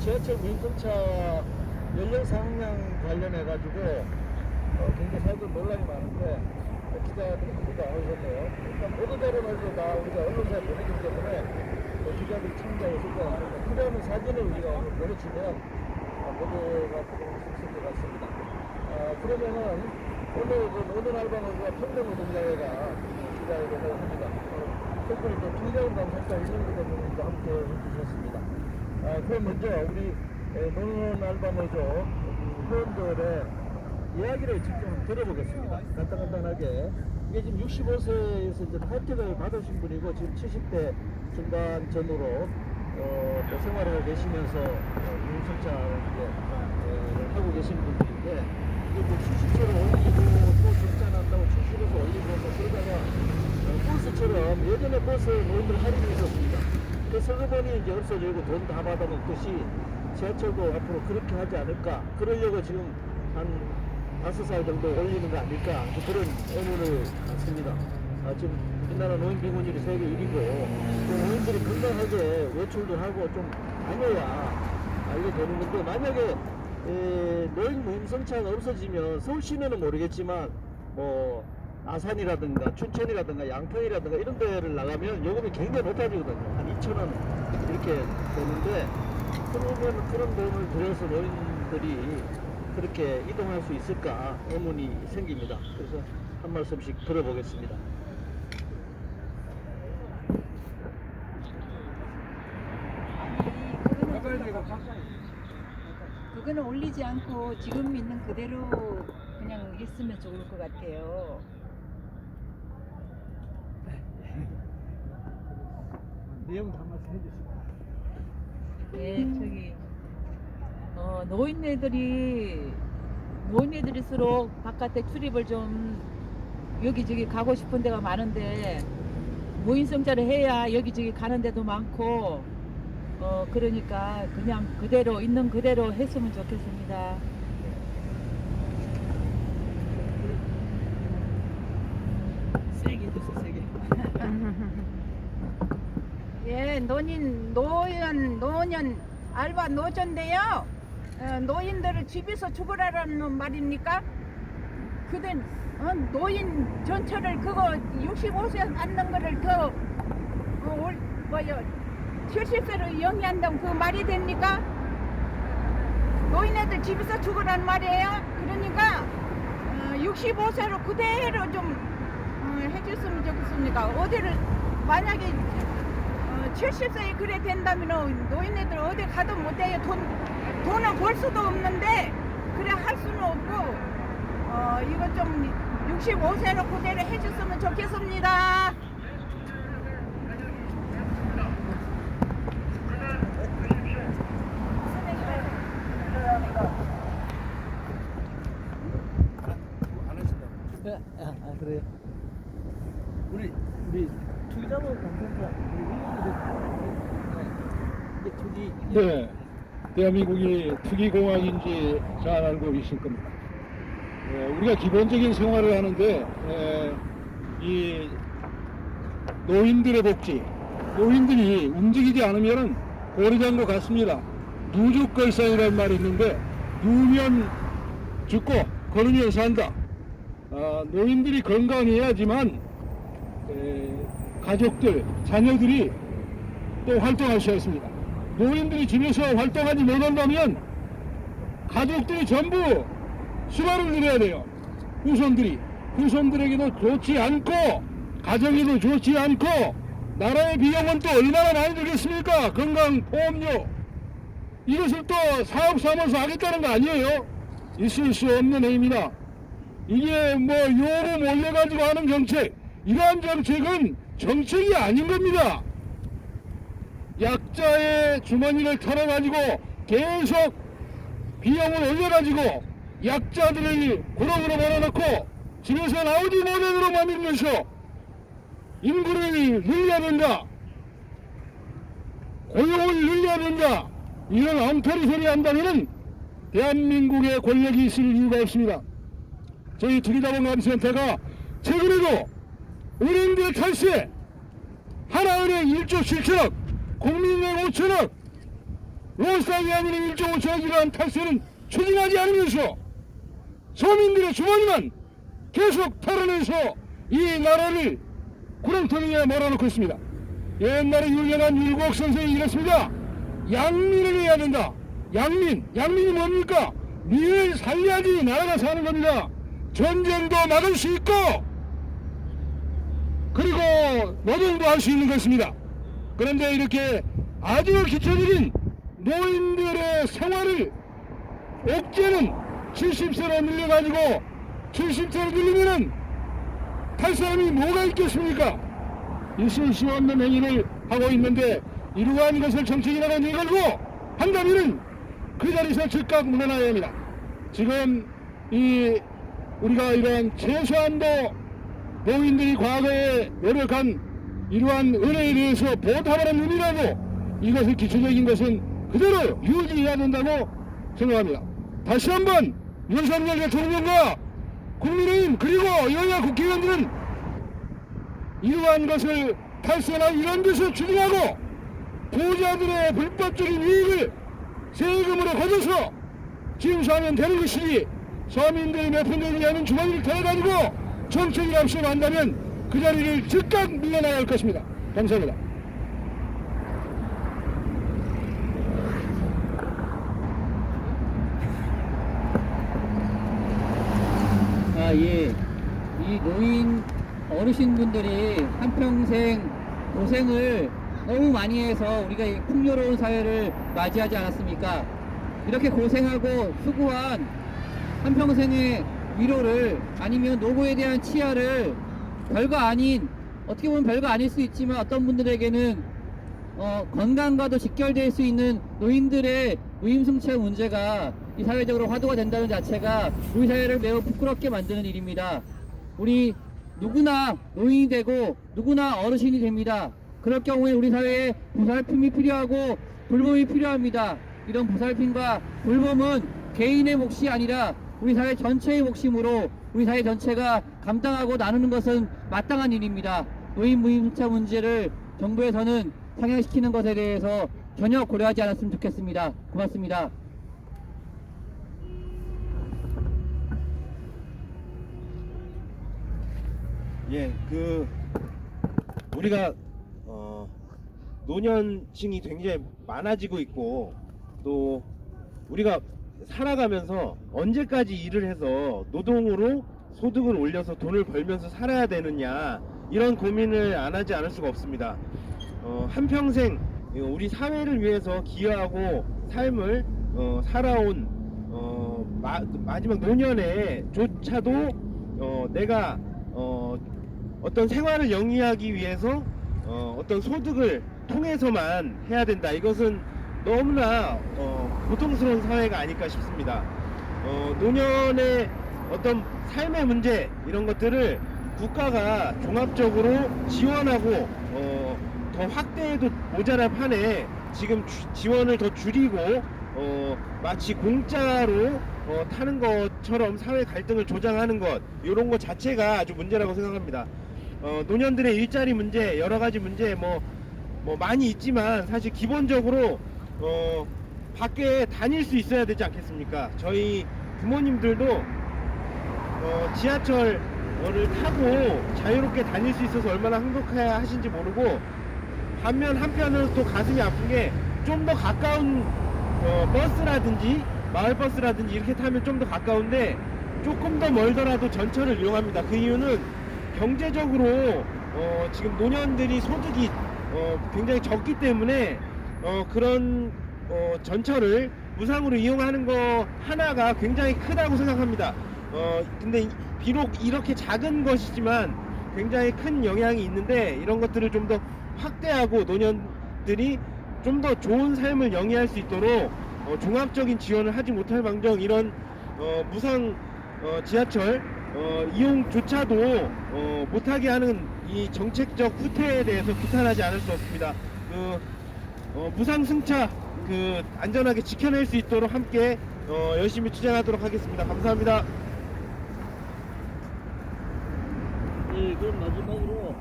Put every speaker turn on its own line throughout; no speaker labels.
지하철 무임승차 연령 상향 관련해가지고 굉장히 사람들 논란이 많은데 기자들이 모두 나오셨네요. 일단 모두 대로는 다 우리가 언론사에 보내기 때문에 기자들이 참가했을 것 같습니다. 필요한 사진을 우리가 오늘 보내주면 모두가 있을 것 같습니다. 그러면은 오늘 노는 알바노조와 평등노동자회가 기자회견을 합니다. 특별히 또 김대훈 당선자 이명규 대표님도 함께 해주셨습니다. 그럼 먼저 우리 노는 알바노조 회원들의 이야기를 직접 들어보겠습니다. 간단하게. 이게 지금 65세에서 이제 혜택을 받으신 분이고 지금 70대 중반 전후로 또 생활을 내시면서 유흥청차를 하고 계신 분들인데 이게 뭐 출시처를 올리고 또 정산한다고 출시해서 올리고 뭐 그러다가 버스처럼 예전에 버스 노인들 할인이 있었습니다. 그 서거번이 이제 없어지고 돈 다 받아먹듯이 지하철도 앞으로 그렇게 하지 않을까 그러려고 지금 한 5살 정도 올리는 거 아닐까 그런 의문을 갖습니다. 지금 우리나라 노인 비곤율이 세계 1위고 노인들이 건강하게 외출도 하고 좀 다녀야 알게 되는 건데 만약에 노인 무임승차가 없어지면 서울 시내는 모르겠지만 뭐 아산이라든가 춘천이라든가 양평이라든가 이런 데를 나가면 요금이 굉장히 높아지거든요. 한 2,000원 이렇게 되는데 그러면 그런 돈을 들여서 노인들이 그렇게 이동할 수 있을까 의문이 생깁니다. 그래서 한 말씀씩 들어보겠습니다.
그거는 올리지 않고 지금 있는 그대로 그냥 했으면 좋을 것 같아요.
내용 한 말씀 해주세요.
네, 저기 노인네들일수록 바깥에 출입을 좀 여기저기 가고 싶은 데가 많은데 무임승차를 해야 여기저기 가는 데도 많고 그러니까 그냥 그대로 있는 그대로 했으면 좋겠습니다.
세게 해주세요. 세게.
예, 노년 알바 노조인데요. 노인들을 집에서 죽으라는 말입니까? 그든 노인 전철을 그거 65세 받는 거를 더 70세로 영위한다면 그 말이 됩니까? 노인애들 집에서 죽으란 말이에요. 그러니까 65세로 그대로 좀 해줬으면 좋겠습니까? 어디를 만약에 70세에 그래 된다면 노인애들 어디 가도 못해요. 돈을 벌 수도 없는데 그래 할 수는 없고 이거 좀 65세로 그대로 해줬으면 좋겠습니다.
그래요. 우리 투기자본 당선자 투기.
네, 대한민국이 투기공화국인지 잘 알고 계실 겁니다. 우리가 기본적인 생활을 하는데 이 노인들의 복지, 노인들이 움직이지 않으면 고리장과 같습니다. 누죽걸상이라는 말이 있는데 누우면 죽고 걸으면 산다. 노인들이 건강해야지만 가족들, 자녀들이 또 활동할 수 있습니다. 노인들이 집에서 활동하지 못한다면 가족들이 전부 수발을 누려야 돼요. 후손들에게도 좋지 않고 가정에도 좋지 않고 나라의 비용은 또 얼마나 많이 들겠습니까? 건강 보험료 이것을 또 사업 삼아서 하겠다는 거 아니에요. 있을 수 없는 행위입니다. 이게 뭐 요금 올려가지고 하는 정책, 이러한 정책은 정책이 아닌 겁니다. 약자의 주머니를 털어가지고 계속 비용을 올려가지고 약자들을 고령으로 몰아넣고 집에서 나오지 못하도록 만들면서 인구를 늘려야 된다, 고용을 늘려야 된다, 이런 엉터리 소리 한다면 대한민국의 권력이 있을 이유가 없습니다. 저희 투기자본감센터가 최근에도 은행들 탈세, 하나은행 1조 7천억, 국민은행 5천억, 로스타기 아닌 1.5차 기간 탈세는 추진하지 않으면서 서민들의 주머니만 계속 털어내서 이 나라를 구렁텅이에 몰아넣고 있습니다. 옛날에 유명한 율곡 선생이 이랬습니다. 양민을 해야 된다. 양민이 뭡니까? 민을 살려야지 나라가 사는 겁니다. 전쟁도 막을 수 있고 그리고 노동도 할 수 있는 것입니다. 그런데 이렇게 아주 기초적인 노인들의 생활을 억제는 70세로 밀려가지고 70세로 밀리면은 탈 사람이 뭐가 있겠습니까? 있을 수 없는 행위를 하고 있는데 이러한 것을 정책이라고 내걸고 한다면은 그 자리에서 즉각 물러나야 합니다. 지금 우리가 이러한 최소한도 노인들이 과거에 노력한 이러한 은혜에 대해서 보답하는 의미라도 이것을 기초적인 것은 그대로 유지해야 된다고 생각합니다. 다시 한번 윤석열 대통령과 국민의힘 그리고 여야 국회의원들은 이러한 것을 탈세나 이런 데서 추진하고 부자들의 불법적인 이익을 세금으로 거둬서 징수하면 되는 것이지 서민들이 몇 푼 되지 않은 주머니를 털어가지고 정책을 앞서간다면 그 자리를 즉각 밀려나야 할 것입니다. 감사합니다.
예. 이 노인 어르신분들이 한평생 고생을 너무 많이 해서 우리가 이 풍요로운 사회를 맞이하지 않았습니까? 이렇게 고생하고 수고한 한평생의 위로를 아니면 노고에 대한 치하를 별거 아닌 어떻게 보면 별거 아닐 수 있지만 어떤 분들에게는 건강과도 직결될 수 있는 노인들의 무임승차 문제가 이 사회적으로 화두가 된다는 자체가 우리 사회를 매우 부끄럽게 만드는 일입니다. 우리 누구나 노인이 되고 누구나 어르신이 됩니다. 그럴 경우에 우리 사회에 보살핌이 필요하고 돌봄이 필요합니다. 이런 보살핌과 돌봄은 개인의 몫이 아니라 우리 사회 전체의 몫이므로 우리 사회 전체가 감당하고 나누는 것은 마땅한 일입니다. 노인 무임승차 문제를 정부에서는 상향시키는 것에 대해서 전혀 고려하지 않았으면 좋겠습니다. 고맙습니다.
예, 우리가 노년층이 굉장히 많아지고 있고 또 우리가 살아가면서 언제까지 일을 해서 노동으로 소득을 올려서 돈을 벌면서 살아야 되느냐 이런 고민을 안 하지 않을 수가 없습니다. 한평생 우리 사회를 위해서 기여하고 삶을 살아온 마지막 노년에조차도 내가 어떤 생활을 영위하기 위해서 어떤 소득을 통해서만 해야 된다. 이것은 너무나 고통스러운 사회가 아닐까 싶습니다. 노년의 어떤 삶의 문제 이런 것들을 국가가 종합적으로 지원하고 더 확대해도 모자랄 판에 지금 지원을 더 줄이고 마치 공짜로 타는 것처럼 사회 갈등을 조장하는 것 이런 것 자체가 아주 문제라고 생각합니다. 노년들의 일자리 문제 여러 가지 문제 뭐 많이 있지만 사실 기본적으로 밖에 다닐 수 있어야 되지 않겠습니까? 저희 부모님들도 지하철을 타고 자유롭게 다닐 수 있어서 얼마나 행복해야 하신지 모르고 반면 한편으로 또 가슴이 아픈 게 좀 더 가까운 버스라든지 마을버스라든지 이렇게 타면 좀 더 가까운데 조금 더 멀더라도 전철을 이용합니다. 그 이유는 경제적으로 지금 노년들이 소득이 굉장히 적기 때문에 그런 전철을 무상으로 이용하는 거 하나가 굉장히 크다고 생각합니다. 근데 비록 이렇게 작은 것이지만 굉장히 큰 영향이 있는데 이런 것들을 좀 더 확대하고 노년들이 좀 더 좋은 삶을 영위할 수 있도록 종합적인 지원을 하지 못할 망정 이런 무상 지하철 이용조차도 못하게 하는 이 정책적 후퇴에 대해서 비탄하지 않을 수 없습니다. 무상 승차 안전하게 지켜낼 수 있도록 함께 열심히 투쟁하도록 하겠습니다. 감사합니다.
예, 그럼 마지막으로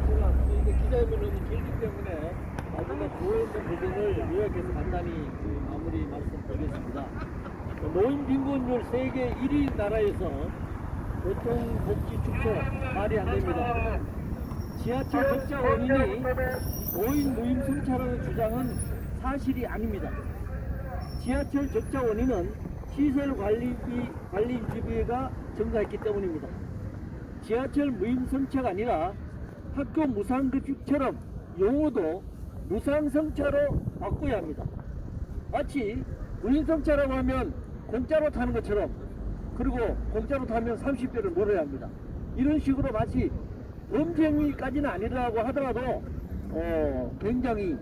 제가 이게 기자회견을 길기 때문에 마지막 노인들 부분을 요약해서 간단히 마무리 말씀드리겠습니다. 노인 빈곤율 세계 1위 나라에서 교통복지축소 말이 안 됩니다. 지하철 적자 원인이 노인 무임승차라는 주장은 사실이 아닙니다. 지하철 적자 원인은 시설 관리비가 증가했기 때문입니다. 지하철 무임승차가 아니라 학교 무상급식처럼 용어도 무상승차로 바꿔야 합니다. 마치 무임승차라고 하면 공짜로 타는 것처럼, 그리고 공짜로 타면 30배를 물어야 합니다. 이런 식으로 마치 범죄행위까지는 아니라고 하더라도 굉장히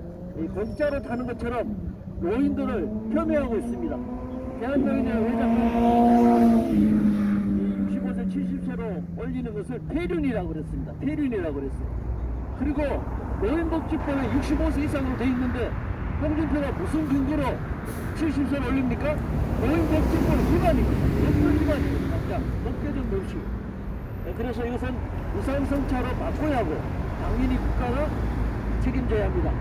공짜로 타는 것처럼 노인들을 폄훼하고 있습니다. 대한노인의 회장은 65세 70세로 올리는 것을 폐륜이라고 그랬습니다. 폐륜이라고 그랬어요. 그리고 노인복지법에 65세 이상으로 돼 있는데 홍준표가 무슨 근거로 70세를 올립니까? 노인복지법 위반입니다. 법률 위반입니다. 당장 법제적 멸시. 그래서 이것은 무상승차로 바꿔야 하고 당연히 국가가 책임져야 합니다.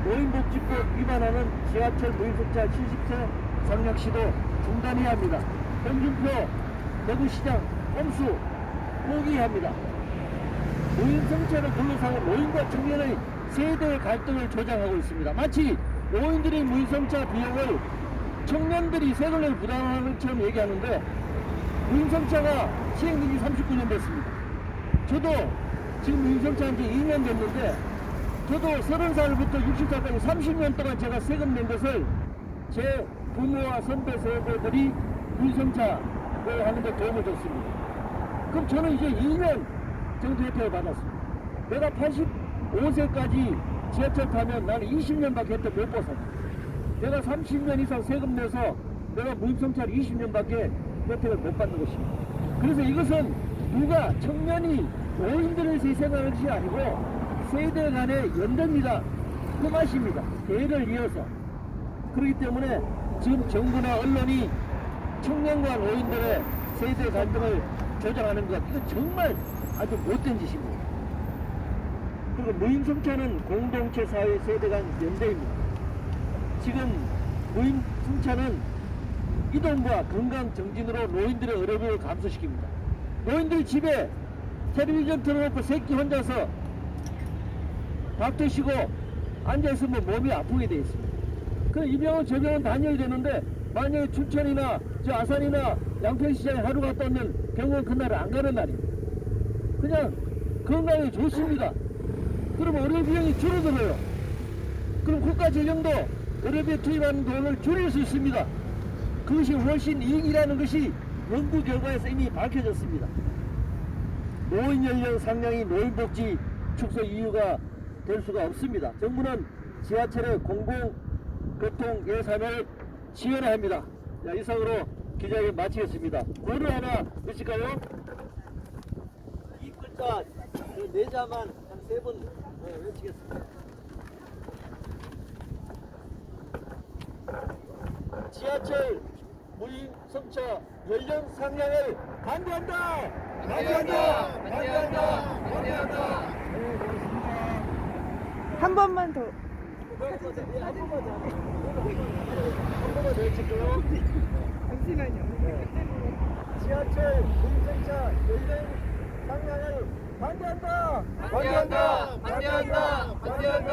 노인복지법 위반하는 지하철 무임승차 70세 상향 시도 중단해야 합니다. 홍준표 대구시장 꼼수 포기해야 합니다. 무임승차를 둘러싸고 노인과 청년의 세대 갈등을 조장하고 있습니다. 마치 노인들의 무임승차 비용을 청년들이 세금을 부담하는 것처럼 얘기하는데, 무임승차가 시행된 지 39년 됐습니다. 저도 지금 무임승차한 지 2년 됐는데, 저도 30살부터 60살까지 30년 동안 제가 세금 낸 것을 제 부모와 선배 세대들이 무임승차를 하는 데 도움을 줬습니다. 그럼 저는 이제 2년 정도 혜택을 받았습니다. 내가 85세까지 지하철 타면 나는 20년밖에 혜택 못 받았습니다. 내가 30년 이상 세금 내서 내가 무임승차를 20년밖에 혜택을 못 받는 것입니다. 그래서 이것은 누가 청년이 노인들을 희생하는 것이 아니고 세대 간의 연대입니다. 그 맛입니다. 대를 이어서. 그렇기 때문에 지금 정부나 언론이 청년과 노인들의 세대 갈등을 조장하는 것, 이거 정말 아주 못된 짓입니다. 그리고 무임승차는 공동체 사회 세대 간 연대입니다. 지금 무임승차는 이동과 건강 정진으로 노인들의 어려움을 감소시킵니다. 노인들이 집에 텔레비전 틀어놓고 새끼 혼자서 밥 드시고 앉아있으면 몸이 아프게 되어 있습니다. 그럼 이 병원 저 병원 다녀야 되는데, 만약에 춘천이나 저 아산이나 양평시장에 하루 갔다 오면 병원 그날 안 가는 날입니다. 그냥 건강에 좋습니다. 그러면 의료 비용이 줄어들어요. 그럼 국가 재정도 의료비에 투입하는 돈을 줄일 수 있습니다. 그것이 훨씬 이익이라는 것이 연구 결과에서 이미 밝혀졌습니다. 노인 연령 상향이 노인복지 축소 이유가 될 수가 없습니다. 정부는 지하철의 공공교통 예산을 지원해야 합니다. 자, 이상으로 기자회견 마치겠습니다. 고를 하나 주실까요? 이 글자 네 자만 한 3번 외치겠습니다. 지하철 무임승차 연령 상향을 반대한다! 반대한다! 반대한다! 반대한다! 네, 고맙습니다.
한 번만 더.
한 번만 더 해줄게요.
잠시만요.
지하철 무임승차 연령 상향을 반대한다! 반대한다! 반대한다! 반대한다!